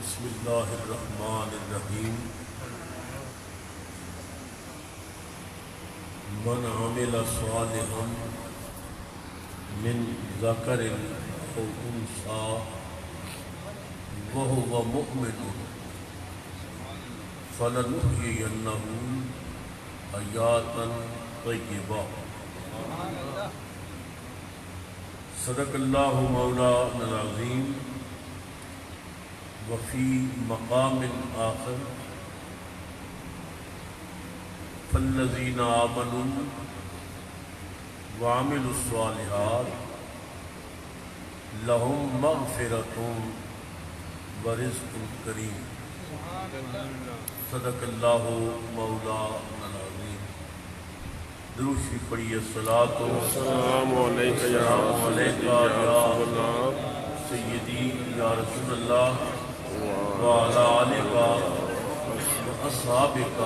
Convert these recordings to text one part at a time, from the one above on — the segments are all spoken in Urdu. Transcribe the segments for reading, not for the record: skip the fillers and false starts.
بسم اللہ الرحمن الرحیم من عمل صالحا من ذکر او انثى وهو مؤمن فلنحيينه حیاة طیبہ صدق اللہ مولانا العظیم وفی مقام آخر فالذین آمنوا وعملوا الصالحات لهم مغفرۃ ورزق کریم صدق اللہ مولانا العظیم۔ درود شریف پڑھیے۔ السلام علیکم یا سیدی یا رسول اللہ وعلی آلک واصحابک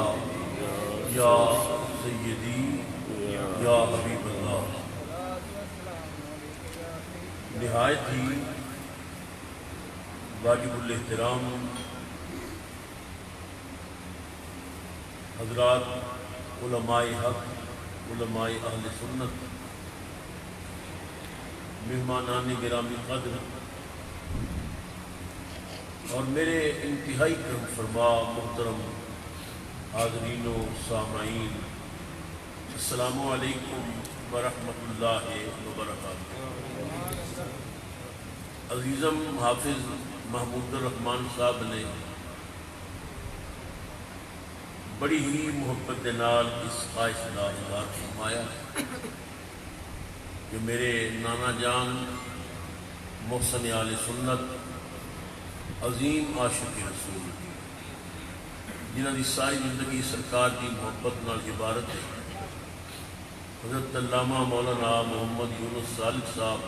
یا سیدی یا حبیب اللہ۔ نہایت ہی واجب الاحترام حضرات علماء حق، علماء اہل سنت، مہمانان گرامی قدر اور میرے انتہائی کرم فرما محترم حاضرین و سامعین، السلام علیکم ورحمۃ اللہ وبرکاتہ۔ عزیزم حافظ محمود الرحمان صاحب نے بڑی ہی محبت نال اس خواہش کا اظہار فرمایا کہ میرے نانا جان محسن آل سنت، عظیم عاشق رسول، جنہ کی ساری زندگی سرکار کی محبت نال عبارت ہے، حضرت علامہ مولانا محمد یونس صالح صاحب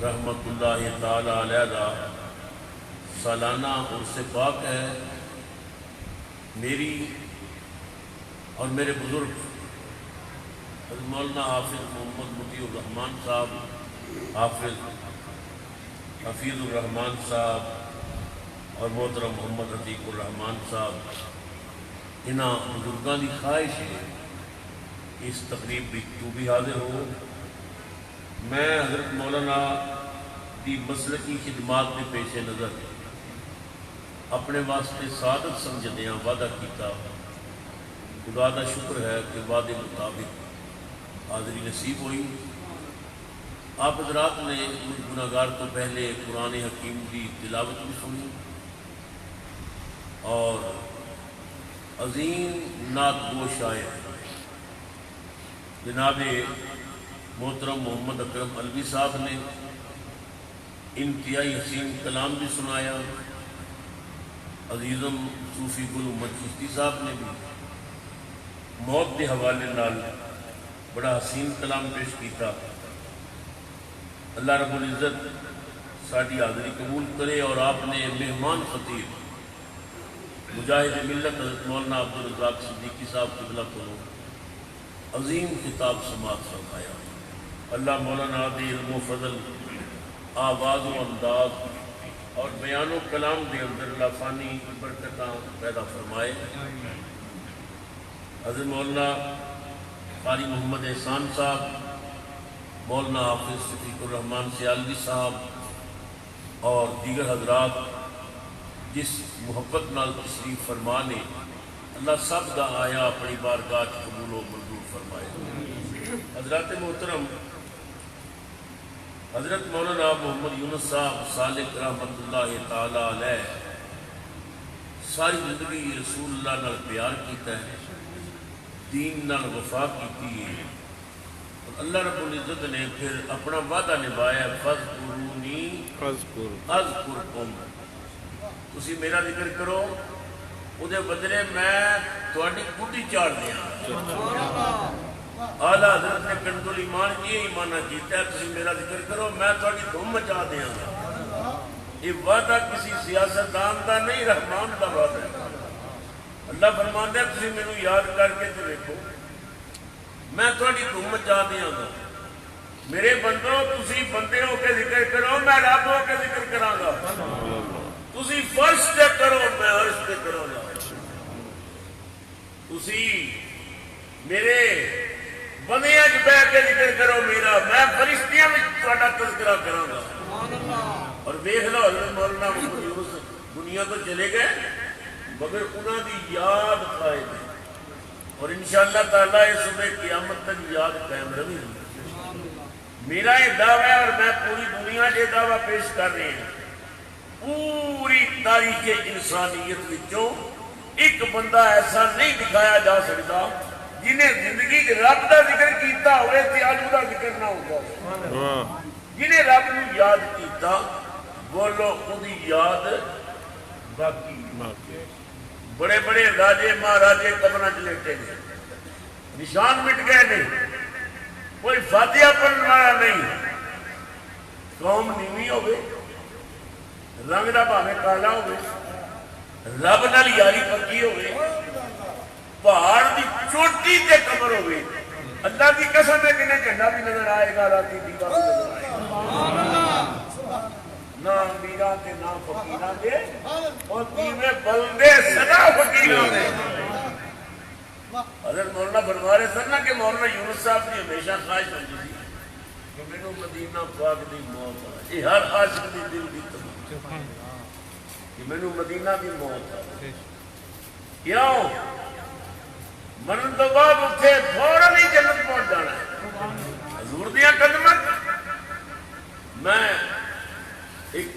رحمت اللہ تعالی علیہ دا سالانہ عرس پاک ہے۔ میری اور میرے بزرگ حضرت مولانا حافظ محمد مطیع الرحمان صاحب، حافظ حفیظ الرحمان صاحب اور محترم محمد عتیق الرحمان صاحب، انہاں بزرگاں کی خواہش ہے کہ اس تقریب بھی تو بھی حاضر ہو۔ میں حضرت مولانا دی مسلکی خدمات کے پیش نظر اپنے واسطے سعادت سمجھدیاں وعدہ کیتا، خدا کا شکر ہے کہ وعدے مطابق حاضری نصیب ہوئی۔ آپ حضرات نے گناہگار تو پہلے قرآن حکیم کی تلاوت بھی سنی اور عظیم نعت گو شاعر جناب محترم محمد اکرم علوی صاحب نے انتہائی حسین کلام بھی سنایا۔ عزیزم صوفی گل محمد چشتی صاحب نے بھی موت کے حوالے نال بڑا حسین کلام پیش کیتا۔ اللہ رب العزت ساری حاضری قبول کرے اور آپ نے مہمان خطیب مجاہد ملت حضرت مولانا عبدالرزاق صدیقی صاحب قبلہ کو عظیم خطاب سماعت فرمایا۔ اللہ مولانا دے علم و فضل، آواز و انداز اور بیان و کلام دے اندر لافانی برکتاں پیدا فرمائے۔ حضرت مولانا قاری محمد احسان صاحب، مولانا حافظ شفیق الرحمان سیالوی صاحب اور دیگر حضرات جس محبت نال تشریف فرما نے، اللہ سب کا آیا اپنی بارگاہ قبول و منظور فرمائے۔ حضرات محترم، حضرت مولانا محمد یونس صاحب صالح رحمت اللہ تعالی علیہ ساری زندگی رسول اللہ نال پیار کیتا ہے، دین نال وفا کی ہے، اور اللہ رب العزت نے پھر اپنا وعدہ نبھایا، فاذکرونی اذکرکم، تسی میرا ذکر کرو، وہ دے بدلے میں تھوڑی گڈی چاڑ دیا۔ اعلیٰ حضرت نے کنز الایمان یہ ایمانہ کیتا ہے، تسی میرا ذکر کرو میں تھوڑی دھوم مچا دیا گا۔ یہ وعدہ کسی سیاستدان کا نہیں، رحمان کا وعدہ ہے۔ اللہ فرماندا ہے تسی مینوں یاد کر کے تے دیکھو، میں تھوڑی دھوم مچا دیا گا۔ میرے بندو تسی بندے ہو کے ذکر کرو، میں رب ہو کے ذکر کراں گا۔ تسی تسی میرے بندیاں چ بہ کے ذکر کرو میرا، میں فرشتیاں میں تہاڈا تذکرہ کراں گا۔ اور ویکھ لو حضرت مولانا محمد یونس دنیا تو چلے گئے مگر انہاں دی یاد قائم ہے، اور انشاءاللہ تعالیٰ اس صبح قیامت تک یاد قائم رہی۔ میرا یہ دعویٰ ہے اور میں پوری دنیا سے دعویٰ پیش کر رہے ہیں، پوری تاریخ انسانیت وچوں ایک بندہ ایسا نہیں دکھایا جا سکتا جنہیں زندگی رب کا ذکر کیتا ہوئے تے اج دا ذکر نہ ہوگا، جنہیں رب نو یاد کیتا بولو اودی یاد باقی۔ بڑے بڑے راجے مہاراجے قبراں چ لیٹے گئے، نشان مٹ گئے نہیں، کوئی فاتحہ پڑھنے والا نہیں، قوم نیوی ہوگی، رنگ دا بھاویں کالا ہوگی، رب نال یاری پکی ہوگی، پہاڑ دی چوٹی تے قبر ہوگی، اللہ کی قسم ہے کہ نہ جھنڈا بھی نظر آئے گا، راتی دیوا بھی نظر آئے گا، نہ امیراں تے نہ فقیراں دے، اور دیوے بلدے سدا فقیراں دے۔ حضرت مولانا فرما رہے سن نا کہ مولانا یونس صاحب کی ہمیشہ خواہش ہوتی تھی کہ مینوں مدینہ پاک دی موت آئے، یہ ہر عاشق دی دل دی تمنا کہ مینوں مدینہ دی موت آئے۔ کیوں؟ مرن تو بعد اتنے فوراً ہی جنت پہنچ جانا ہے، حضور دیاں قدماں۔ میں ایک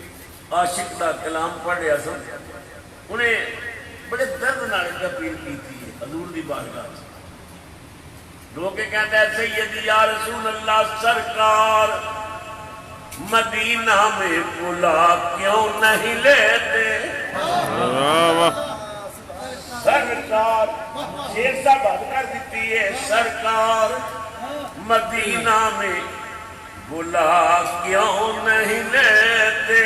عاشق دا کلام پڑھ رہا سن، انہیں بڑے درد نال ایک اپیل کی تھی حضور دی بارگاہ سے، لوگ کہتے ہیں سیدی یا رسول اللہ سرکار مدینہ میں بلا کیوں نہیں لیتے؟ سرکار شیر صاحب حد کر دیتی ہے، سرکار مدینہ میں بلا کیوں نہیں لیتے؟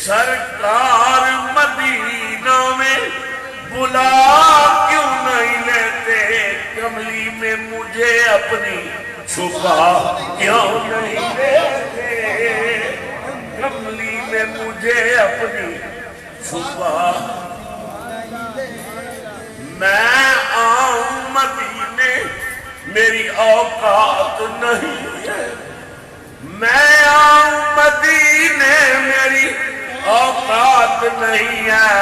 سرکار مدینہ میں بلا کیوں نہیں لیتے؟ کملی میں مجھے اپنی چھپا کیوں نہیں لیتے؟ کملی میں مجھے اپنی چھپا، میں آؤں مدینے میری اوقات نہیں ہے، میں آؤں مدینے میری اوقات نہیں ہے،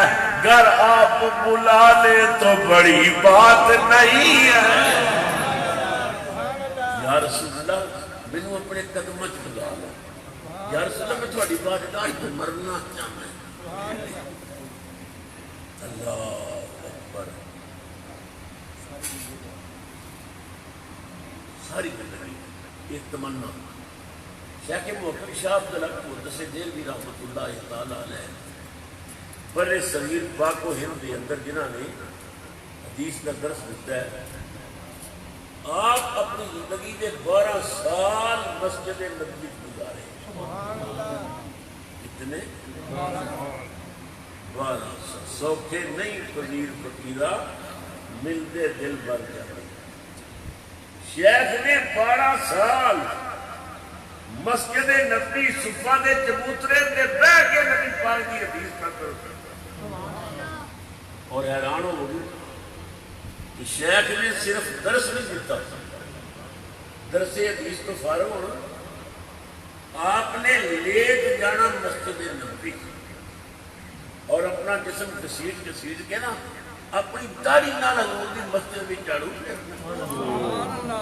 گر آپ بلا لے تو بڑی بات نہیں ہے۔ یا رسول اللہ مینوں اپنے قدموں چ بلا لو، یا رسول اللہ میں تھوڑی بارگاہ میں مرنا چاہتا ہوں۔ اللہ اکبر، ساری زندگی ایک تمنا۔ شیخ محقق شاہ عبدالحق محدث دہلوی رحمۃ اللہ تعالی علیہ بر صغیر پاک و ہند کے اندر جنہوں نے حدیث کا درس دیتا ہے، آپ اپنی زندگی کے 12 سال مسجد نبوی گزارے۔ کتنے؟ 12 سال۔ سوکھے نہیں فقیر فقیرہ ملتے دل بھر جاتے۔ شیخ نے 12 سال مسجد نبوی صفا دے چبوترے تے بہ کے نبی پاک دی حدیث کا درس، اور حیران ہو گئی کہ شیخ نے صرف درس نہیں دیتا، درس حدیث تو فارغ ہونا، آپ نے لیٹ جانا مسجد نبوی اور اپنا جسم کسیٹ کسیٹ کے نا اپنی داڑھی نال حضور دی مسجد میں جھاڑو پھیرنا۔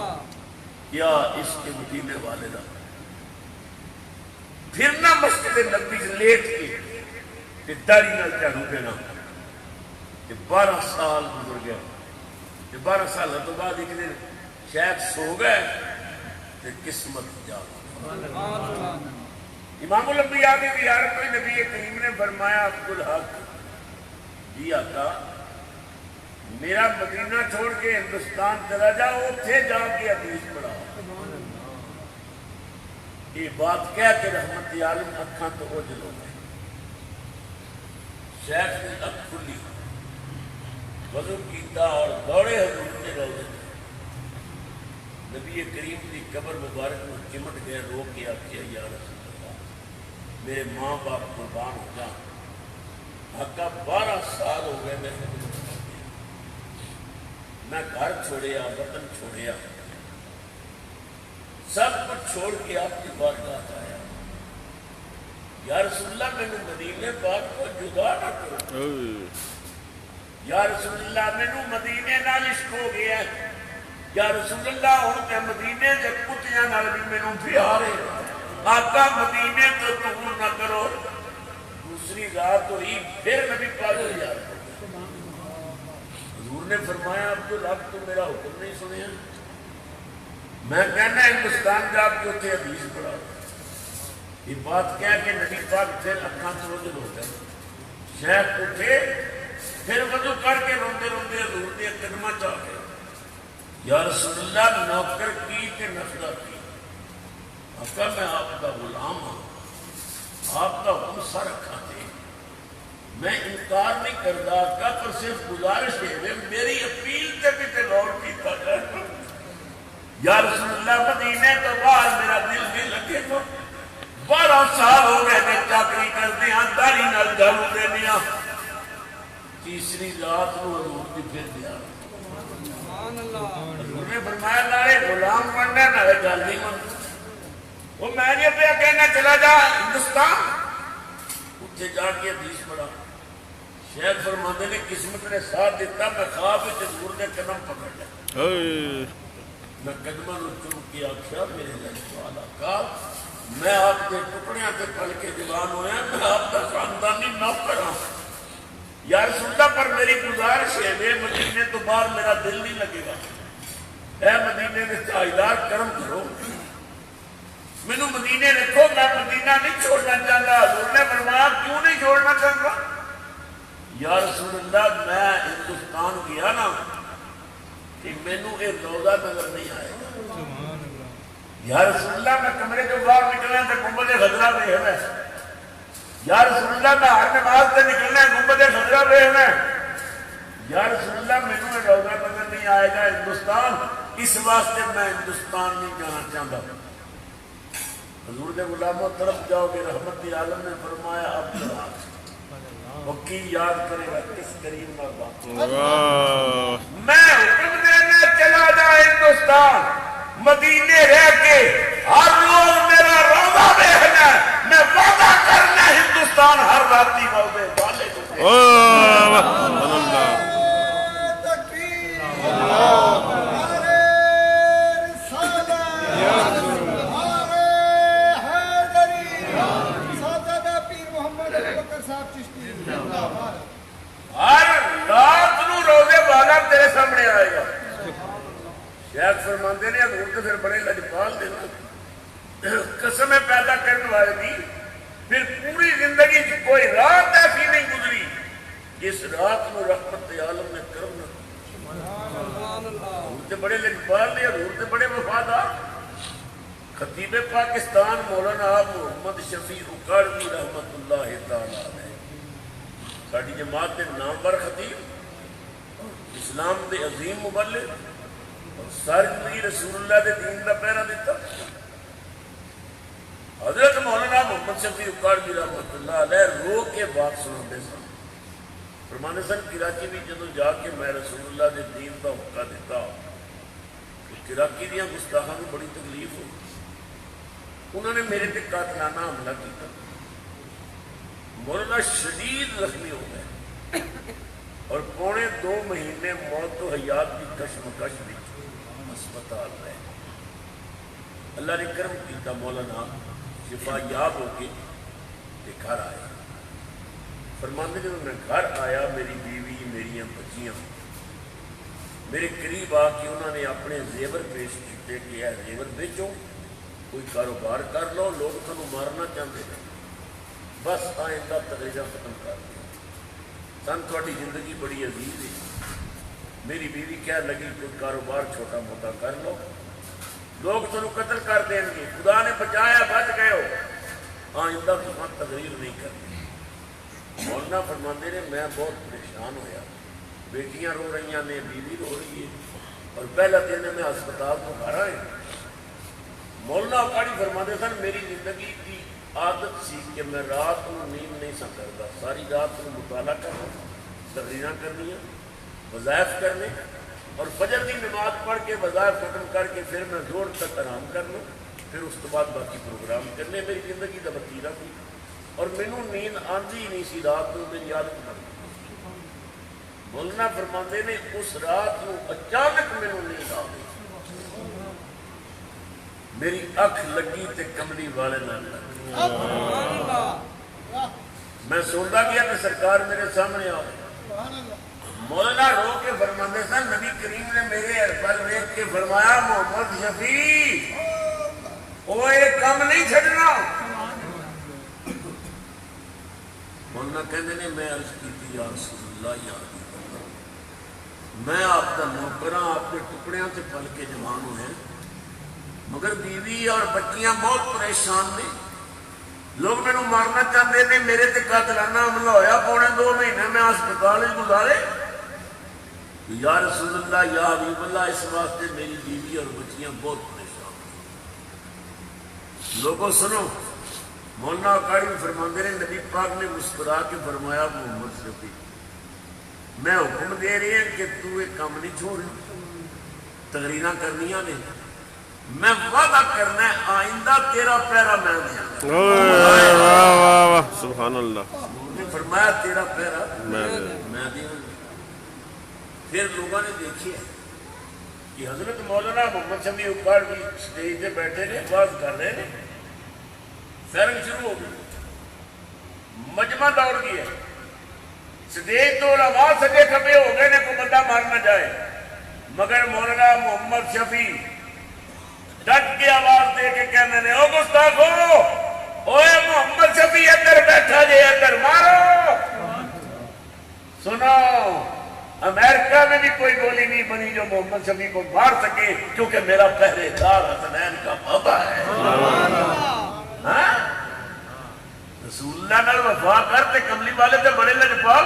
کیا اس کے مدینے والے دا پھرنا مسجد نبوی سے لیٹ کے داڑھی نال جھاڑو پھیرنا۔ 12 سال گزر گیا، 12 سال تو بعد ایک دن شیخ سو گئے تو قسمت جاگ۔ امام الانبیاء کی زیارت میں نبی کریم نے فرمایا عبدالحق جی آقا میرا مدینہ چھوڑ کے ہندوستان چلا جا، اتنے جا کے حدیث پڑھا۔ یہ بات کہہ کے رحمت عالم اکھاں تو اوجل ہو گئے۔ شیخ نے اب کھلی، وضو کیتا اور دوڑے حضور کے روضے میں۔ نبی کریم کی قبر مبارک میں چمٹ گئے، رو کے آخیا یا رسول اللہ میرے ماں باپ قربان ہو جا، آقا 12 سال ہو گئے میں میں گھر چھوڑیا، وطن چھوڑیا، سب کچھ چھوڑ کے آپ کی بارگاہ آیا۔ یا رسول اللہ مینو مدینے پاک کو جدا نہ کرو، یا رسول اللہ مینو مدینے نال عشق ہو گیا ہے، یا رسول اللہ ہوں میں مدینے کے کتیاں نال بھی مینو پیار ہے، آقا مدینے تو دور نہ کرو۔ دوسری رات ہوئی پھر نبی پاک ہو جاتا، حضور نے فرمایا عبدالحق تو میرا حکم نہیں سنیا، میں کہنا ہندوستان جا کے اتنے حدیث پڑھا، یہ بات کہہ کے نبی پاک پھر اکھاں سے وضو ہو گئے، شیخ اٹھے پھر وضو کر کے روندے روندے حضور دے قدماں چاہ گئے، یا رسول اللہ نوکر کی کہ نفلا کی؟ آقا میں آپ کا غلام ہوں، آپ کا حکم سر رکھا دے، میں انکار نہیں کرتا آقا، پر صرف گزارش ہے میری اپیل تے بھی تے غور کیتا جائے، یا رسول اللہ مدینے تو باہر میرا دل نہیں لگے گا، 12 سال ہو گئے میں چاکری کرتے ہیں، داری نال گھر دینے ہیں، تیسری رات کو حضور کی پھر دیا، حضور نے فرمایا نارے غلام بننا نارے گل نہیں بننا، وہ میں نے پہ کہنا چلا جا ہندوستان، اتنے جا کے حدیث پڑھا، شیخ فرماندے نے قسمت نے ساتھ دیتا، میں خواب حضور نے قدم پکڑ لیا، میں قدمہ نو چوم کے آخیا میرے لجپال آقا میں آپ کے ٹکڑیاں سے پل کے جوان ہویا، میں آپ کا خاندانی نوکر ہوں، یا رسول اللہ پر میری گزارش ہے میں مدینے تو باہر میرا دل نہیں لگے گا، اے مدینے میں تاجدار کرم کرو، مینو مدینے رکھو، میں مدینہ نہیں چھوڑنا چاہتا، حضور نے فرمایا کیوں نہیں چھوڑنا چاہتا؟ یا رسول اللہ میں ہندوستان گیا نا کہ مینو یہ روزہ نظر نہیں آئے گا، یا رسول اللہ میں کمرے جو باہر نکلنا تو گنبد خضرا دیکھنا ہے، یا رسول اللہ میں ہر نماز سے نکلنا ہے گنبد خضرا دیکھنا ہے، یا رسول اللہ مینو یہ روزہ نظر نہیں آئے گا ہندوستان، اس واسطے میں ہندوستان نہیں جانا چاہتا۔ حضور کے غلاموں طرف جاؤ گے، رحمت عالم نے فرمایا اب وکیل یاد کرے گا کس کریم نہ بات، میں حکم دینا چلا جا ہندوستان، مدینے رہ کے ہر روز میرا روزہ دیکھنا، میں وعدہ کرنا ہندوستان ہر راتی روزے والے تیرے سامنے آئے گا۔ شیخ فرماندے نے حضور تو پھر بڑے لجپال دینا، قسم پیدا کرنے والے دی پھر پوری زندگی کوئی رات ایسی نہیں گزری جس رات میں رحمت عالم نے کرم نہ، حضور تو بڑے لجپال نے، حضور تو بڑے وفادار۔ خطیب پاکستان مولانا محمد شفیع اکاڑوی رحمت اللہ تعالیٰ علیہ، ساری جماعت کے نامور خطیب، اسلام دے عظیم مبلغ، اور ساری زندگی رسول اللہ دے دین دا پہرا دیتا، حضرت مولانا محمد شفیع اکاڑوی رحمت اللہ علیہ رو کے بات سناتے سن، فرمانے سن کراچی بھی جدو جا کے میں رسول اللہ دے دین دا حکا دیتا، کراچی دیا گستاخاں کو بڑی تکلیف ہوئی، انہوں نے میرے تے قاتلانہ حملہ کیا، مولانا شدید زخمی ہو گئے اور پونے 2 مہینے موت و حیات کی کشمکش بھی ہسپتال رہے، اللہ نے کرم کیتا، مولانا شفا یاب ہو کے گھر آیا، فرماندے جب میں گھر آیا میری بیوی میری بچیاں میرے قریب آ کے انہوں نے اپنے زیور پیش کیتے کہ اے زیور بیچو، کوئی کاروبار کر لو، لوگ تمہیں مارنا چاہتے ہیں، بس آئندہ تقریرا ختم کر دیا، سن تھوڑی زندگی بڑی عزیز ہے، میری بیوی کہہ لگی کوئی کاروبار چھوٹا موٹا کر لو، لوگ تمہیں قتل کر دیں گے، خدا نے بچایا بچ گئے ہو، آئندہ تمہیں تقریر نہیں کرنی۔ مولانا فرماندے نے میں بہت پریشان ہویا، بیٹیاں رو رہی ہیں، بیوی رو رہی ہے، اور پہلا دن میں ہسپتال تو گھر آئے۔ مولانا اکاڑی فرماندے سن میری زندگی کی عادت سی کہ میں رات کو نیند نہیں سکتا، ساری رات کو مطالعہ کرنا، تقریراں کرنی، وظائف کرنے، اور فجر کی نماز پڑھ کے وظائف ختم کر کے پھر میں زور تک آرام کر لوں، پھر اس کے بعد باقی پروگرام کرنے. میری زندگی کا وتیرہ تھی اور مینوں نیند آندی ہی نہیں سی رات کو، میری عادت بن گئی. مولانا فرماندے نے اس رات کو اچانک مینوں نیند آ گئی، میری اکھ لگی تے کملی والے نال لگ گئی. میں سنتا گیا کہ سرکار میرے سامنے آ گئی. مولانا رو کے فرماندے سن نبی کریم نے میرے پل دیکھ کے فرمایا محمد شفیع وہ یہ کم نہیں چھڈنا. مولانا کہندے نے میں عرض کی تھی یا رسول اللہ یا حبیب اللہ، میں آپ کا نوکر ہاں، آپ کے ٹکڑیاں سے پل کے جوان ہوئے ہیں، مگر بیوی اور بچیاں بہت پریشان نے، لوگ مینوں مارنا چاہتے ہیں، میرے تے قاتلانہ حملہ ہویا، پونے 2 مہینے میں ہسپتال گزارے. یا رسول اللہ یا حبیب اللہ اس واسطے میری بیوی اور بچیاں بہت پریشان ہیں. لوگوں سنو، مولانا اکاڑی فرماندے نے نبی پاک نے مسکرا کے فرمایا محمد شفیع میں حکم دے رہی ہیں کہ تو یہ کام نہیں چھوڑ، تقریراں کرنیاں نے، میں وعدہ کرنا ہے آئندہ تیرا پیرا میں دیا. سبحان اللہ. نے فرمایا تیرا پیرا میں دیا. پھر لوگوں نے دیکھی ہے کہ حضرت مولانا محمد شفیع اکاڑ بھی سٹیج پہ بیٹھے نے، باز کر رہے ہیں، فیرنگ شروع ہو گئی، مجمع دوڑ گیا، سٹیج تو علماء سجے کھبے ہو گئے نے کوئی بندہ مار نہ جائے، مگر مولانا محمد شفیع ڈٹ کے آواز دے کے کہنے نے او گستاخو، اوے محمد شفیع ادھر بیٹھا جے، ادھر مارو. سنو امریکہ میں بھی کوئی گولی نہیں بنی جو محمد شفیع کو مار سکے، کیونکہ میرا پہرے دار حسنین کا بابا ہے. رسول اللہ نال وفا کرتے کملی والے تے بڑے لجپال،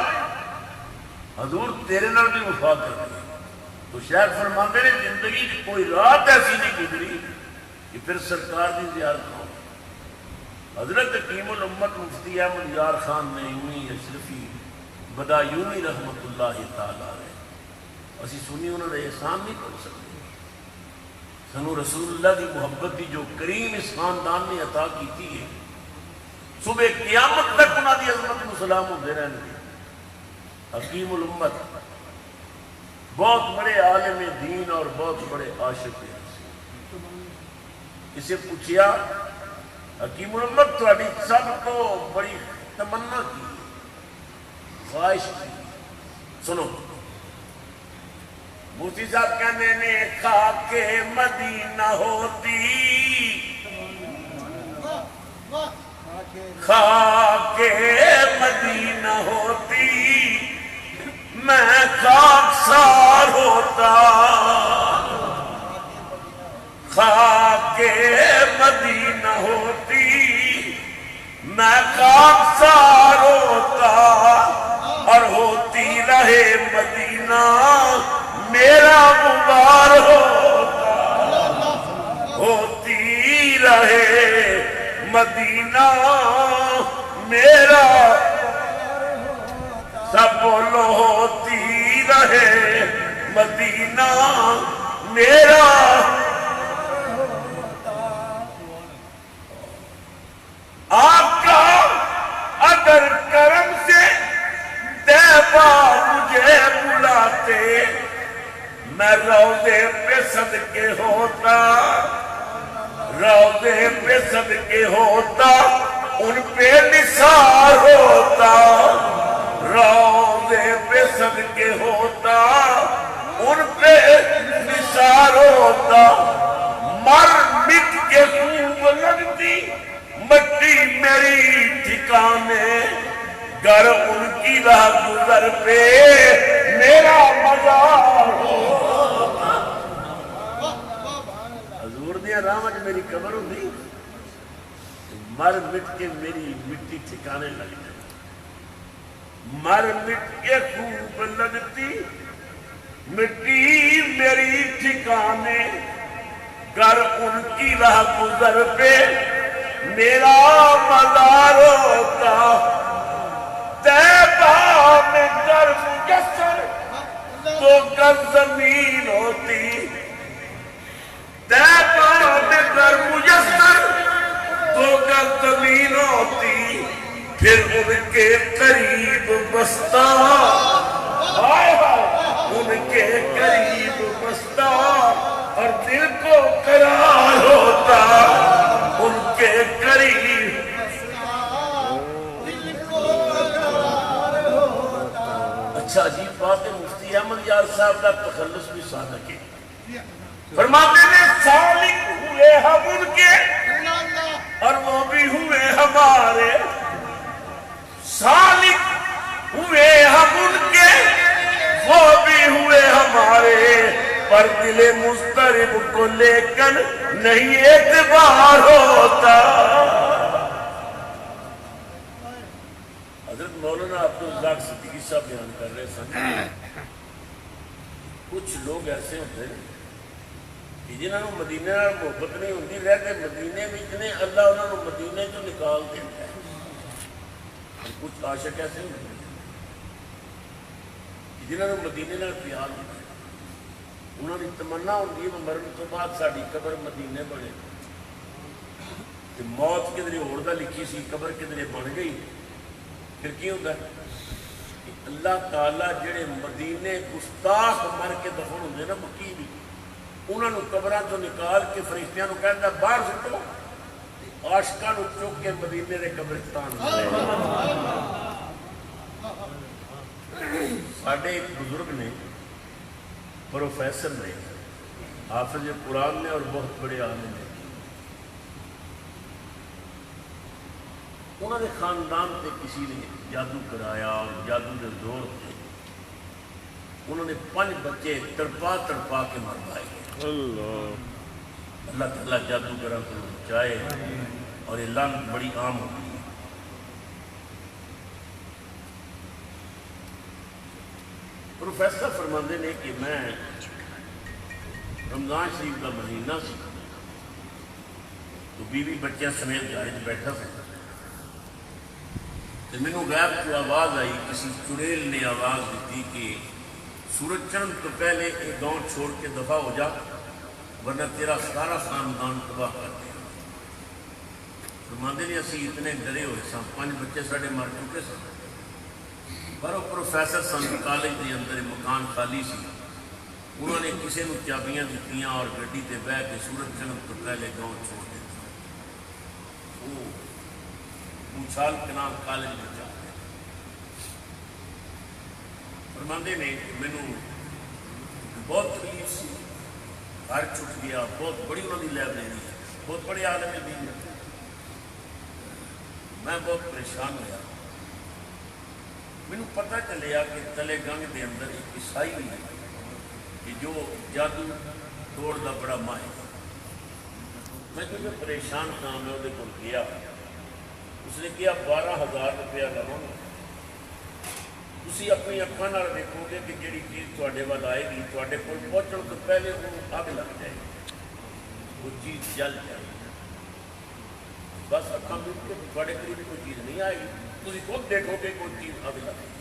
حضور تیرے نال بھی وفا کر رہے. تو شاید فرماندے نے زندگی کی کوئی رات ایسی نہیں گزری کہ پھر سرکار کی زیارت ہو. حضرت حکیم الامت مفتی احمد یار خان نعیمی اشرفی بدایونی رحمت اللہ تعالی علیہ، اسی سنی انہوں نے احسان نہیں کر سکتے. سنو رسول اللہ کی محبت کی جو کریم اس خاندان نے عطا کی تھی ہے، صبح قیامت تک انہوں کی عظمت کو سلام ہوتے رہنے. حکیم الامت بہت بڑے عالم دین اور بہت بڑے عاشق ہیں. اسے پوچھیا حکیم الامت تھوڑی سب کو بڑی تمنا کی، خواہش کی. سنو مفتی صاحب کہنے نے خاک مدینہ ہوتی، خاک مدینہ ہوتی، میں خاکسار ہوتا. خاک مدینہ ہوتی میں خاکسار ہوتا، اور ہوتی رہے مدینہ میرا غبار ہوتا. ہوتی رہے مدینہ میرا، سب بولو ہوتی رہے مدینہ میرا. آقا اگر کرم سے طیبہ مجھے بلاتے، میں روضے پہ صدقے ہوتا، روضے پہ صدقے ہوتا، ان پہ نثار ہوتا. روضے پہ صدقے ہوتا، ان پہ نثار ہوتا. مر مٹ کے خوب لگتی مٹی میری ٹھکانے، گر ان کی راہ گزر پہ میرا مزار ہوتا. حضور دیا راہ میں میری قبر ہوتی، مر مٹ کے میری مٹی ٹھکانے لگ جائے. مر مٹ کے خوب لگتی مٹی میری ٹھکانے، گر ان کی راہ گزر پہ میرا مزار ہوتا. طیبہ میں گر مجسر 2 گز زمین ہوتی تیباد در میسر 2 گز زمین ہوتی پھر ان کے قریب بستا ان کے قریب بستا اور دل کو قرار ہوتا ان کے قریب اچھا عجیب بات ہے مفتی احمد یار صاحب کا تخلص بھی صادق ہے فرماتے ہیں سالک ہوئے ہم ان کے اور وہ بھی ہوئے ہمارے سالک ہوئے ہم ان کے وہ بھی ہوئے ہمارے پر دل مضطرب کو لے کر نہیں اعتبار ہوتا حضرت مولانا عبدالرزاق صدیقی صاحب بیان کر رہے سن کچھ لوگ ایسے ہوتے ہیں کہ جنہوں نے مدینے نال محبت نہیں ہوتی رہتے مدینے وچ نے اللہ انہوں نے مدینے تو نکال دیتا ہے کچھ عاشق ایسے ہوتے ہیں جنہوں نے مدینے نال پیار ہوتا ہے انہوں نے تمنا ہوتی ہے مرن تو بعد ساری قبر مدینے بنے موت کدھر ہوڑا لکھی سی قبر کدھر بن گئی پھر کی ہوتا ہے کہ اللہ تعالیٰ جڑے مدینے گستاخ مر کے دفن ہوتے نا مکی بھی انہوں نے قبران تو نکال کے فرشتیاں نو کہتا باہر سٹو عاشقاں نو چک کے مدینے دے قبرستان ساڈے ایک بزرگ نے پروفیسر نے حافظ قرآن نے اور بہت بڑے عالم نے انہوں نے خاندان سے کسی نے جادو کرایا اور جادو کے زور سے انہوں نے 5 بچے تڑپا تڑپا کے مروائے اللہ تعالیٰ جادوگروں کو بچائے اور یہ لعنت بڑی عام ہوتی ہے پروفیسر فرماندے نے کہ میں رمضان شریف کا مہینہ سی تو بیوی بچیاں سمیت گھر بیٹھا سکتا تو میں نے غیب کو آواز آئی کسی چڑیل نے آواز دیتی کہ سورج چڑھنے تو پہلے ایک گاؤں چھوڑ کے دفع ہو جا ورنہ تیرا سارا خاندان تباہ کر دیا فرماندے نے اسی اتنے ڈرے ہوئے سن 5 بچے ساڑے مر چکے سن پر وہ پروفیسر سن کالج کے اندر مکان خالی سی انہوں نے کسی نے چابیاں دیتیاں اور گڈی تے بہ کے سورج چڑھنے تو پہلے گاؤں چھوڑ دیتا وہ موچال کنال کالج میں جا گئے فرماندے نے میں نے بہت تکلیف سی گھر چھٹ گیا بہت بڑی انہوں نے لائبریری ہے بہت بڑے عالم دین ہے میں بہت پریشان ہوا مجھے پتہ چلیا کہ تلے گنگ دے اندر ایک عیسائی بھی ہے کہ جو جادو توڑ دا بڑا ماہر میں کیونکہ پریشان تھا میں وہ کو گیا اس نے کیا 12,000 روپیہ لگا تسی اپنی اکھاں نال دیکھو گے کہ جڑی چیز تواڈے وال آئے گی تواڈے کول پہنچن تو پہلے وہ اگ لگ جائے گی وہ چیز جل جائے گی بس اکھاں مٹ کے تواڈے قریب کوئی چیز نہیں آئے گی تسی خود دیکھو گے کوئی چیز اگ لگ جائے گی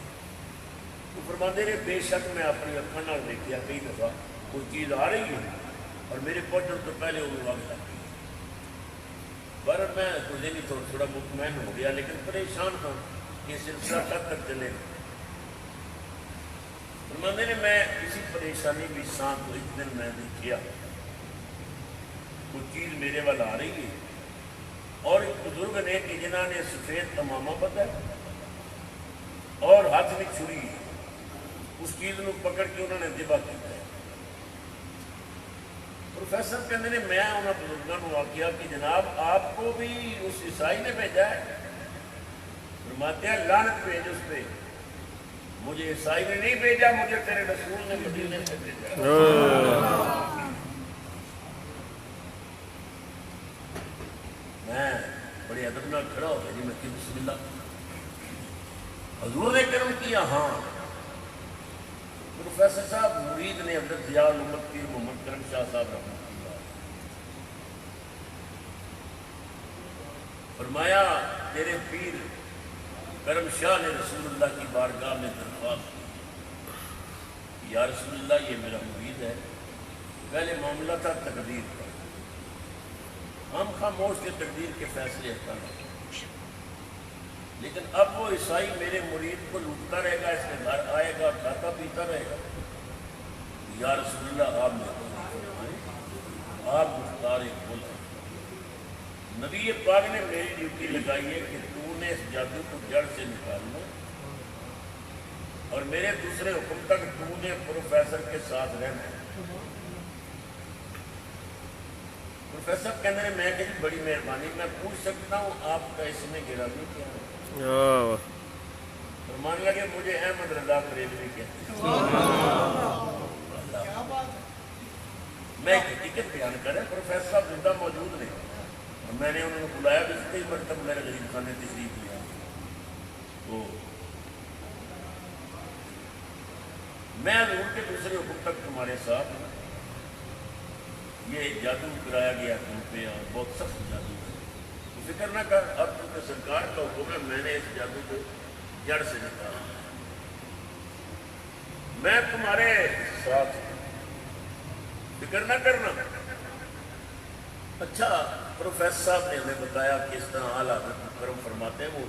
تو فرماندے نے بے شک میں اپنی اکھاں نال دیکھیا کئی دفعہ کوئی چیز آ رہی ہے اور میرے پہنچن تو پہلے وہ اگ لگ گئی پر میں ذہنی تھوڑا مطمئن ہو گیا لیکن پریشان ہوں کہ سلسلہ کب تک چلے گا فرماندے نے میں اسی پریشانی بھی ساتھ تو ایک دن میں دیکھیا کوئی چیز میرے وال آ رہی ہے اور ایک بزرگ نے کہ جنہوں نے سفید تمامہ پتہ اور ہاتھ میں چھری اس چیز کو پکڑ کے انہوں نے ذبح کیا ہے پروفیسر کہتے ہیں میں انہوں بزرگوں کو واقعہ کہ جناب آپ کو بھی اس عیسائی نے بھیجا ہے فرماتے ہیں لعنت بھیج اس پہ مجھے عیسائی نے نہیں بھیجا مجھے تیرے رسول نے مدینے سے بھیجا میں بڑی ادب نال کھڑا ہو گیا جی میں کہ بسم اللہ حضور نے کرم کیا ہاں پروفیسر صاحب مرید نے حضرت ضیاء الامت پیر محمد کرم شاہ صاحب رحمۃ اللہ فرمایا تیرے پیر کرم شاہ نے رسول اللہ کی بارگاہ میں درخواست کی یا رسول اللہ یہ میرا مرید ہے. پہلے معاملہ تھا تقدیر کا، ہم خاموش کے تقدیر کے فیصلے کرتے، لیکن اب وہ عیسائی میرے مرید کو لوٹتا رہے گا، اس کے گھر آئے گا، کھاتا پیتا رہے گا. یا رسول اللہ آپ آپ مختار کل. نبی پاک نے میری ڈیوٹی لگائی ہے کہ تو نے اس جادو کو جڑ سے نکالنا، اور میرے دوسرے حکم تک تو نے پروفیسر کے ساتھ رہنا ہے. پروفیسر کہنے میں کہ بڑی مہربانی، میں پوچھ سکتا ہوں آپ کا اس میں گرامی کیا ہے؟ فرمان لگے مجھے احمد رضا بریلوی کہتے ہیں. میں ایک حقیقت بیان کریں، پروفیسر صاحب زندہ موجود نہیں، اور میں نے انہوں نے بلایا بھی کئی مرتبہ میرے غریب خان نے تشریف لیا. تو میں حضور کے دوسرے حکم تک تمہارے ساتھ ہوں. یہ جادو کرایا گیا تم پہ، اور بہت سخت جادو ہے. فکر نہ کر، اب کیونکہ سرکار کا حکم ہے، میں نے اس جادو کو جڑ سے نکالا. میں تمہارے ساتھ ہوں، فکر نہ کرنا. اچھا، پروفیسر صاحب نے ہمیں بتایا کہ اس طرح اعلیٰ حضرت کرم فرماتے ہیں، وہ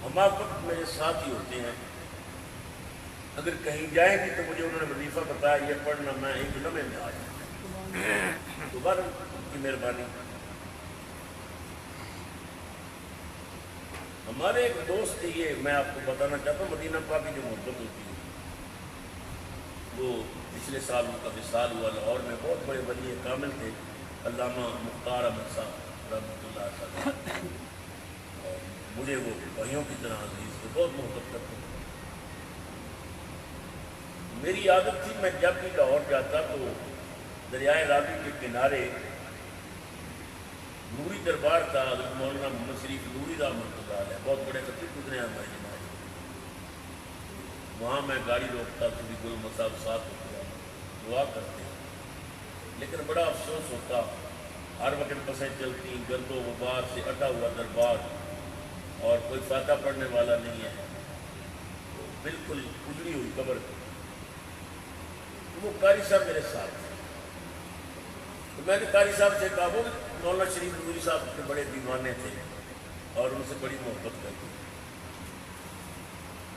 ہم آپ وقت میرے ساتھ ہی ہوتے ہیں. اگر کہیں جائیں گی تو مجھے انہوں نے وظیفہ بتایا یہ پڑھنا، میں ایک لمحے میں آ جاؤں. دوبارہ کی مہربانی. ہمارے ایک دوست تھے، یہ میں آپ کو بتانا چاہتا ہوں، مدینہ پاک کی جو محبت ہوتی ہے، وہ پچھلے سال ان کا وصال ہوا. لاہور میں بہت بڑے ولی کامل تھے، علامہ مختار احمد صاحب رحمۃ اللہ تعالیٰ. اور مجھے وہ بھائیوں کی طرح عزیز تھے، بہت محبت کرتے تھے. میری عادت تھی میں جب بھی لاہور جاتا تو دریائے راوی کے کنارے نوری دربار تھا، حضرت مولانا محمد شریف نوری رحمۃ اللہ علیہ، بہت بڑے خطیب گزرے ہیں ہمارے جماعت. وہاں میں گاڑی روکتا، کبھی گل مصعب ساتھ ہوتا، دعا کرتے ہیں. لیکن بڑا افسوس ہوتا، ہر وقت بسیں چلتی، گرد و غبار سے اٹا ہوا دربار، اور کوئی فاتحہ پڑھنے والا نہیں ہے، بالکل اجڑی ہوئی قبر. وہ قاری صاحب میرے ساتھ تھے. تو میں نے قاری صاحب سے کہا، وہ مولانا شریف نوری صاحب کے بڑے دیوانے تھے اور ان سے بڑی محبت کرتے.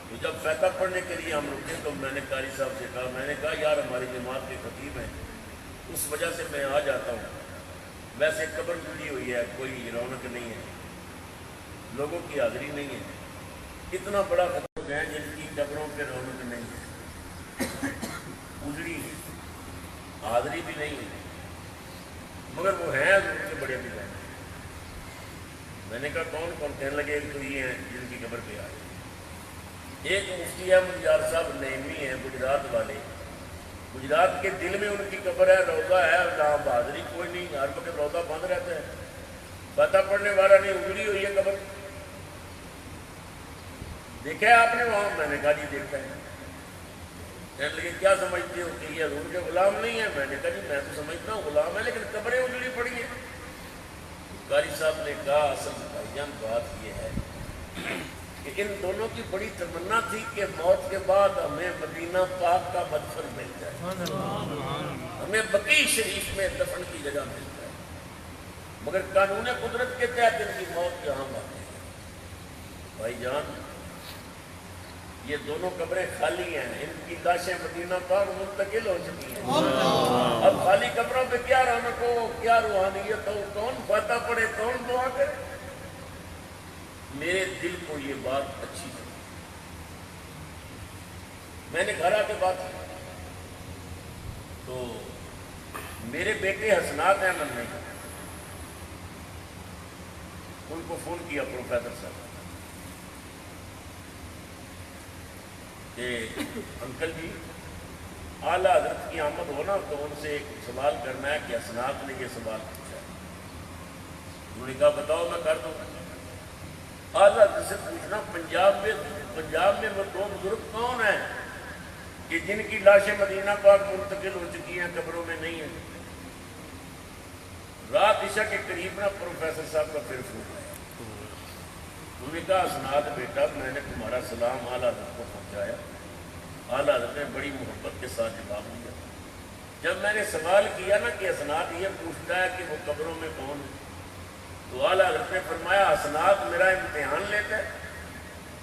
تو جب فاتحہ پڑھنے کے لیے ہم رکے تو میں نے قاری صاحب سے کہا، میں نے کہا یار ہماری جماعت کے خطیب ہیں، اس وجہ سے میں آ جاتا ہوں. ویسے قبر جڑی ہوئی ہے، کوئی رونق نہیں ہے، لوگوں کی حاضری نہیں ہے. اتنا بڑا خطیب ہے جن کی قبروں پہ رونق نہیں ہے، اجڑی ہے، حاضری بھی نہیں ہے، مگر وہ ہیں ان کے بڑے دیوانے. میں نے کہا کون کون؟ کہنے لگے ایک تو یہ ہیں جن کی قبر پہ آئے. ایک مفتی احمد یار صاحب نعیمی ہیں گجرات والے، گجرات کے دل میں ان کی قبر ہے، روضہ ہے، جہاں بہادری کوئی نہیں، ہر وقت روضہ بند رہتا ہے، فاتحہ پڑھنے والا نہیں، اجڑی ہوئی ہے قبر. دیکھا ہے آپ نے وہاں؟ میں نے کہا جی دیکھا ہے. کہنے لگے کیا سمجھتے ہو کہ یہ حضور کے غلام نہیں ہے؟ میں نے کہا جی میں تو سمجھتا ہوں غلام ہے، لیکن قبریں اجڑی پڑی ہیں. قاری صاحب نے کہا اصل بھائی جان بات یہ ہے کہ ان دونوں کی بڑی تمنا تھی کہ موت کے بعد ہمیں مدینہ پاک کا مدفن مل جائے، ہمیں بقیع شریف میں دفن کی جگہ مل جائے، مگر قانون قدرت کے تحت ان کی موت یہاں واقع ہے. بھائی جان یہ دونوں قبریں خالی ہیں، ان کی لاشیں مدینہ پاک منتقل ہو چکی ہیں. اب خالی قبروں پہ کیا رونق ہو، کیا روحانیت ہو، کون فاتحہ پڑھے، کون دعا کرے. میرے دل کو یہ بات اچھی لگی. میں نے گھر آ کے بات کی تو میرے بیٹے حسنات احمد نے ان کو فون کیا پروفیسر صاحب کہ انکل جی اعلیٰ حضرت کی آمد ہونا تو ان سے ایک سوال کرنا ہے کہ حسنات نے یہ سوال پوچھا ہے. انہوں نے کہا بتاؤ میں کر دوں. اعلیٰ حضرت سے پوچھنا پنجاب میں وہ دو بزرگ کون ہیں کہ جن کی لاشیں مدینہ پاک منتقل ہو چکی ہیں، قبروں میں نہیں ہیں. رات عشاء کے قریب نا پروفیسر صاحب کا پھر فون آیا. انہوں نے کہا حسنات بیٹا میں نے تمہارا سلام اعلیٰ حضرت کو پہنچایا، اعلیٰ حضرت نے بڑی محبت کے ساتھ جواب دیا۔ جب میں نے سوال کیا نا کہ اسناد یہ پوچھتا ہے کہ وہ قبروں میں کون ہے، تو اعلیٰ حضرت نے فرمایا اسناد میرا امتحان لیتا ہے،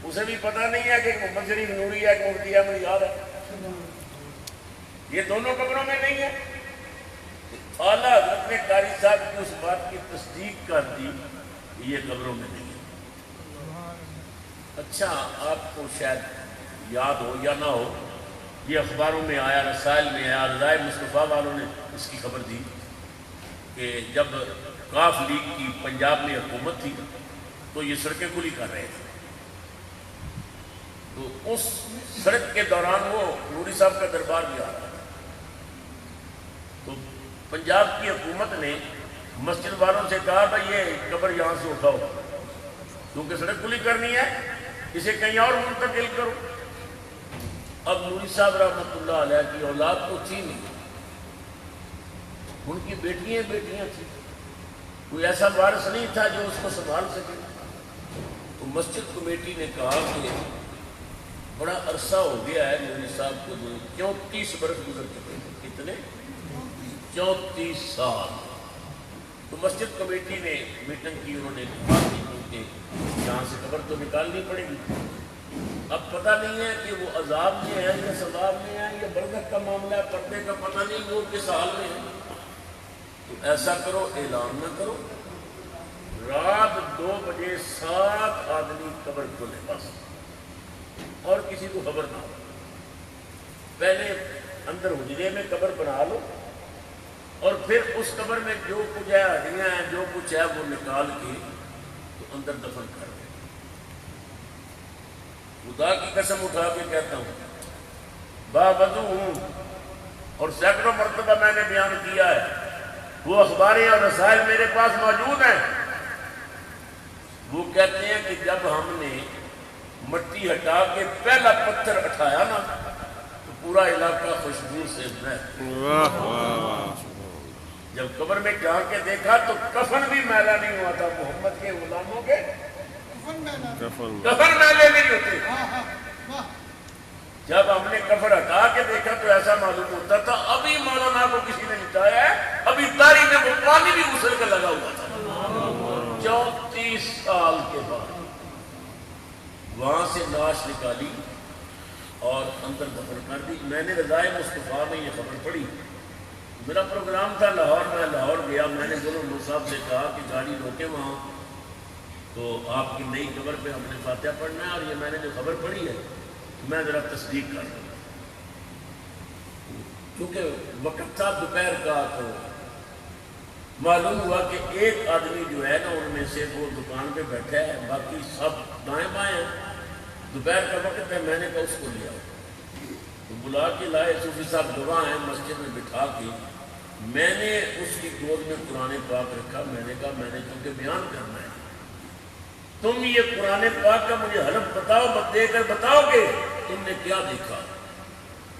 اسے بھی پتہ نہیں ہے کہ محمد شریف نوری ہے کہ مفتی احمد یاد ہے، یہ دونوں قبروں میں نہیں ہے۔ اعلیٰ حضرت نے قاری صاحب کی اس بات کی تصدیق کر دی کہ یہ قبروں میں نہیں ہے۔ اچھا، آپ کو شاید یاد ہو یا نہ ہو، یہ اخباروں میں آیا، رسائل میں آیا، رضائے مصطفیٰ والوں نے اس کی خبر دی کہ جب کاف لیگ کی پنجاب میں حکومت تھی تو یہ سڑکیں کھلی کر رہے تھے، تو اس سڑک کے دوران وہ نوری صاحب کا دربار بھی آ رہا تھا، تو پنجاب کی حکومت نے مسجد والوں سے کہا بھائی یہ قبر یہاں سے اٹھاؤ، کیونکہ سڑک کھلی کرنی ہے، اسے کہیں اور منتقل کرو۔ اب نوری صاحب رحمۃ اللہ علیہ کی اولاد تو تھی نہیں، ان کی بیٹیاں تھیں، کوئی ایسا وارث نہیں تھا جو اس کو سنبھال سکے، تو مسجد کمیٹی نے کہا کہ بڑا عرصہ ہو گیا ہے نوری صاحب کو، جو 34 برس گزر چکے ہیں، کتنے 34 سال۔ تو مسجد کمیٹی نے میٹنگ کی، انہوں نے کہا کہ یہاں سے قبر تو نکالنی پڑے گی، اب پتہ نہیں ہے کہ وہ عذاب میں ہے یا ثواب میں ہے یا برکت کا معاملہ ہے، پردے کا پتہ نہیں وہ کس حال میں ہے، تو ایسا کرو اعلان نہ کرو، رات 2 بجے 7 آدمی قبر کھولے بس، اور کسی کو خبر نہ ہو، پہلے اندر حجرے میں قبر بنا لو، اور پھر اس قبر میں جو کچھ ہے، ہڈیاں ہیں، جو کچھ ہے وہ نکال کے تو اندر دفن کر دیں۔ خدا کی قسم اٹھا کے کہتا ہوں، باوضو ہوں، اور سینکڑوں مرتبہ میں نے بیان کیا ہے، وہ اخباریں اور رسائل میرے پاس موجود ہیں، وہ کہتے ہیں کہ جب ہم نے مٹی ہٹا کے پہلا پتھر اٹھایا نا تو پورا علاقہ خوشبو سے بہت، جب قبر میں جا کے دیکھا تو کفن بھی میلا نہیں ہوا تھا، محمد کے غلاموں کے کفن میلے نہیں ہوتے، جب ہم نے کفن ہٹا کے دیکھا تو ایسا معلوم ہوتا تھا ابھی مولانا کو کسی نے مٹایا ہے، ابھی تاری میں وہ پانی بھی غسل کا لگا ہوا تھا۔ 34 سال کے بعد وہاں سے لاش نکالی اور اندر دفن کر دی۔ میں نے رضائے مصطفیٰ میں یہ خبر پڑھی، میرا پروگرام تھا لاہور، میں لاہور گیا، میں نے گل صاحب سے کہا کہ گاڑی روکے وہاں، تو آپ کی نئی قبر پہ ہم نے فاتحہ پڑھنا ہے، اور یہ میں نے جو خبر پڑھی ہے میں ذرا تصدیق کر دوں، کیونکہ وقت تھا دوپہر کا، تو معلوم ہوا کہ ایک آدمی جو ہے نا ان میں سے وہ دکان پہ بیٹھا ہے، باقی سب دائیں بائیں ہیں، دوپہر کا وقت ہے، میں نے کہا اس کو لیا، تو بلا کے لائے، صوفی صاحب گواہ ہیں، مسجد میں بٹھا کے میں نے اس کی گود میں قرآن پاک رکھا، میں نے کہا میں نے کیونکہ بیان کرنا ہے، تم یہ قرآن پاک کا مجھے حلف بتاؤ، مت دے کر بتاؤ کہ تم نے کیا دیکھا۔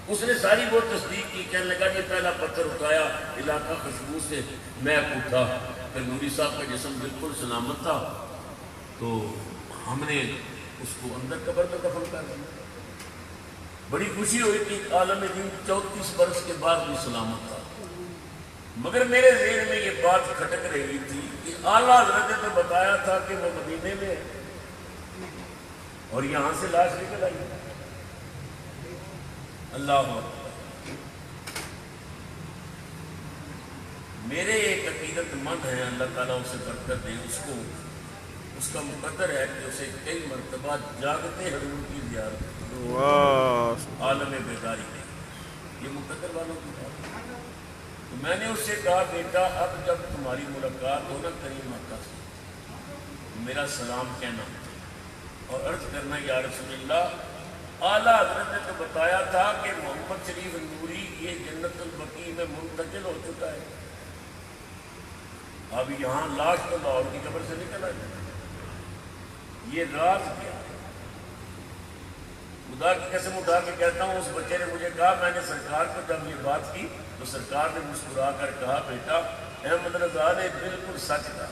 اس نے ساری وہ تصدیق کی، کہنے لگا یہ پہلا پتھر اٹھایا، علاقہ خوشبو سے محک اٹھا، پھر نوری صاحب کا جسم بالکل سلامت تھا، تو ہم نے اس کو اندر قبر میں دفن کر دیا۔ بڑی خوشی ہوئی کہ عالم دین 34 برس کے بعد بھی سلامت تھا، مگر میرے ذہن میں یہ بات کھٹک رہی تھی کہ اعلیٰ حضرت نے تو بتایا تھا کہ وہ مدینے میں ہے، اور یہاں سے لاش نکل آئی۔ اللہ اکبر۔ میرے ایک عقیدت مند ہیں، اللہ تعالیٰ اسے برکت دے، اس کا مقدر ہے کہ اسے کئی مرتبہ جاگتے حضور کی زیارت، عالم بیداری میں، یہ مقدر والوں کی بات ہے۔ تو میں نے اس سے کہا بیٹا اب جب تمہاری ملاقات ہو نا کریم آقا سے، میرا سلام کہنا اور عرض کرنا یا رسول اللہ، اعلیٰ حضرت نے تو بتایا تھا کہ محمد شریف نوری یہ جنت البقیع میں منتقل ہو چکا ہے، اب یہاں لاش تو لاہور کی قبر سے نکل آئی، یہ راز کیا ہے؟ خدا کی قسم اٹھا کے کہتا ہوں، اس بچے نے مجھے کہا، میں نے سرکار کو جب یہ بات کی تو سرکار نے مسکرا کر کہا بیٹا احمد رضا نے بالکل سچ کہا،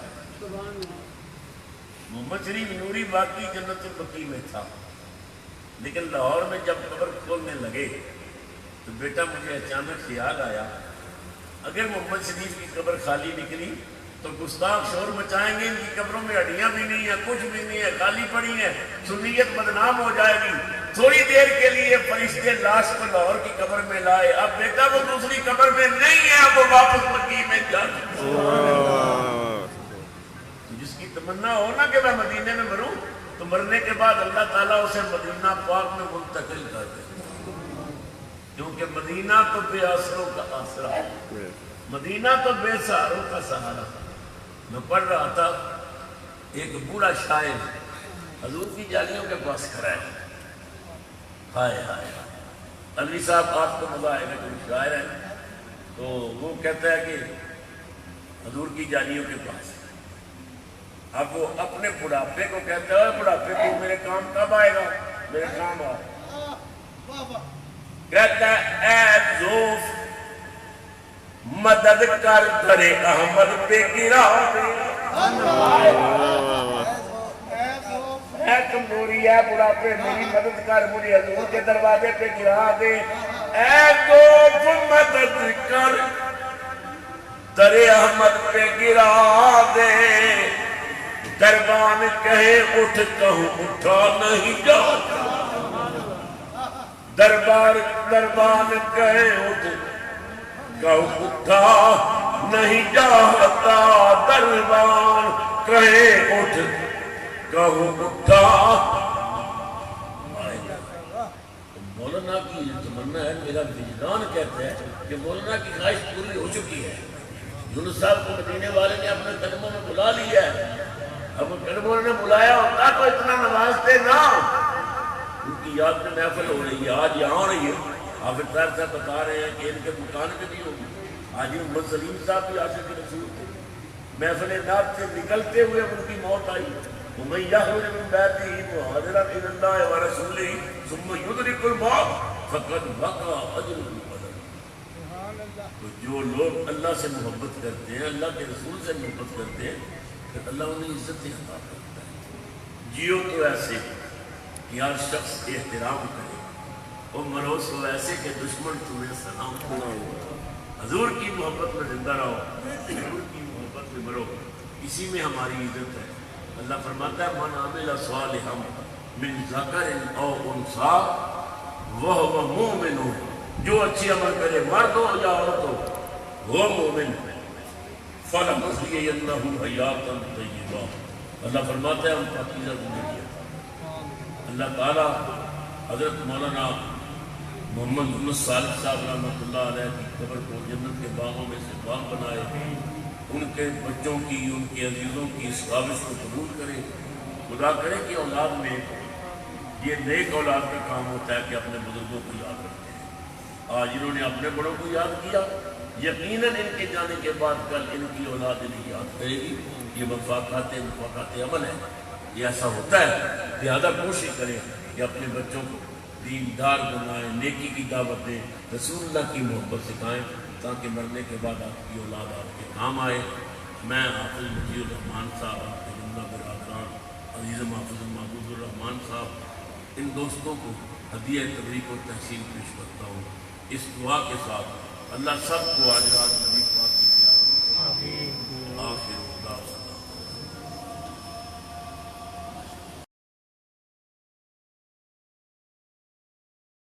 محمد شریف نوری باقی جنت البقیع میں تھا، لیکن لاہور میں جب قبر کھولنے لگے تو بیٹا مجھے اچانک خیال آیا اگر محمد شریف کی قبر خالی نکلی تو گستاخ شور مچائیں گے، ان کی قبروں میں ہڈیاں بھی نہیں ہیں، کچھ بھی نہیں ہے، خالی پڑی ہیں، سنیت بدنام ہو جائے گی۔ تھوڑی دیر کے لیے فرشتے لاش کو لاہور کی قبر میں لائے، اب بیٹا وہ دوسری قبر میں نہیں ہے، اب وہ واپس مکی میں جا جس کی تمنا ہو نا کہ میں مدینے میں مروں تو مرنے کے بعد اللہ تعالیٰ اسے مدینہ پاک میں منتقل کر دے، کیونکہ مدینہ تو بے آسروں کا آسرا ہے، مدینہ تو بے سہاروں کا سہارا۔ میں پڑھ رہا تھا ایک بوڑھا شاعر حضور کی جالیوں کے پاس کھڑا ہے، ہائے ہائے علی صاحب آپ کو مزہ آئے گا، کوئی شاعر ہے تو وہ کہتا ہے کہ حضور کی جالیوں کے پاس، اب وہ اپنے بڑھاپے کو کہتا ہے بڑھاپے کو میرے کام کب آئے گا، میرے کام آئے، کہتا ہے اے زوف مدد کر درے احمد پہ گرا دے، اے کمزوری ہے بڑھاپے میری مدد کر مجھے حضور کے دروازے پہ گرا دے، اے زوف مدد کر درے احمد پہ گرا دے، دربان کہے اٹھ کہوں اٹھا نہیں جاتا، دربان کہے اٹھ کہوں اٹھا نہیں جاتا، دربان کہے اٹھ کہوں اٹھا۔ مولانا کی تمنا ہے، میرا وجدان کہتا ہے کہ مولانا کی خواہش پوری ہو چکی ہے، یونس صاحب کو مدینے والے نے اپنے قدموں میں بلا لیا ہے، اب قدموں نے بلایا ہوتا تو اتنا نوازتے نہ، ان کی یاد میں محفل ہو رہی ہے، آج یہاں ہو رہی ہے، حافظ صاحب بتا رہے ہیں کہ ان کے مکان پہ بھی ہوگی، آج محمد سلیم صاحب بھی عاشق رسول تھے، محفل نعت سے نکلتے ہوئے ان کی موت آئی، وَمَن يَخْرُجْ مِن بَيْتِهِ مُهَاجِرًا إِلَى اللَّهِ وَرَسُولِهِ ثُمَّ يُدْرِكُ الْمَوْتَ فَقَدْ وَقَعَ أَجْرُهُ عَلَى اللَّهِ۔ تو جو لوگ اللہ سے محبت کرتے ہیں، اللہ کے رسول سے محبت کرتے ہیں، پھر اللہ انہیں عزت عطا کرتا ہے۔ جیو تو ایسے کہ ہر شخص احترام کرے، اور مرو سو ایسے کہ دشمن تمہیں سلام کرے، حضور کی محبت میں زندہ رہو، حضور کی محبت میں مرو، اسی میں ہماری عزت ہے۔ اللہ فرماتا ہے من عمل صالحا من ذکر او انثی وہو مؤمن، جو اچھی عمل کرے مرد ہو یا عورت ہو وہ مومن، فلنحیینہ حیاۃ طیبہ، اللہ فرماتا ہے ہم پاکیزہ زندگی ہے۔ اللہ تعالیٰ حضرت مولانا محمد یونس صالح صاحب رحمۃ اللہ علیہ کی قبر کو جنت کے باغوں میں سے باغ بنائے، ان کے بچوں کی، ان کے عزیزوں کی اس کاوش کو قبول کرے، خدا کرے کہ اولاد میں یہ نیک اولاد کا کام ہوتا ہے کہ اپنے بزرگوں کو یاد رکھتے ہیں۔ آج انہوں نے اپنے بڑوں کو یاد کیا، یقیناً ان کے جانے کے بعد کل ان کی اولاد انہیں یاد کرے گی، یہ مفاقات عمل ہے، یہ ایسا ہوتا ہے، لہذا کوشش کریں کہ اپنے بچوں کو دیندار بنائیں، نیکی کی دعوت دیں، رسول اللہ کی محبت سکھائیں، تاکہ مرنے کے بعد آپ کی اولاد آپ کے کام آئے۔ میں حافظ مجید الرحمان صاحب، آپ کے جملہ برادران عزیز محافظ محبوب الرحمان صاحب، ان دوستوں کو ہدیہ تبریک و تحسین پیش کرتا ہوں، اس دعا کے ساتھ اللہ سب کو آج رات نبی پاک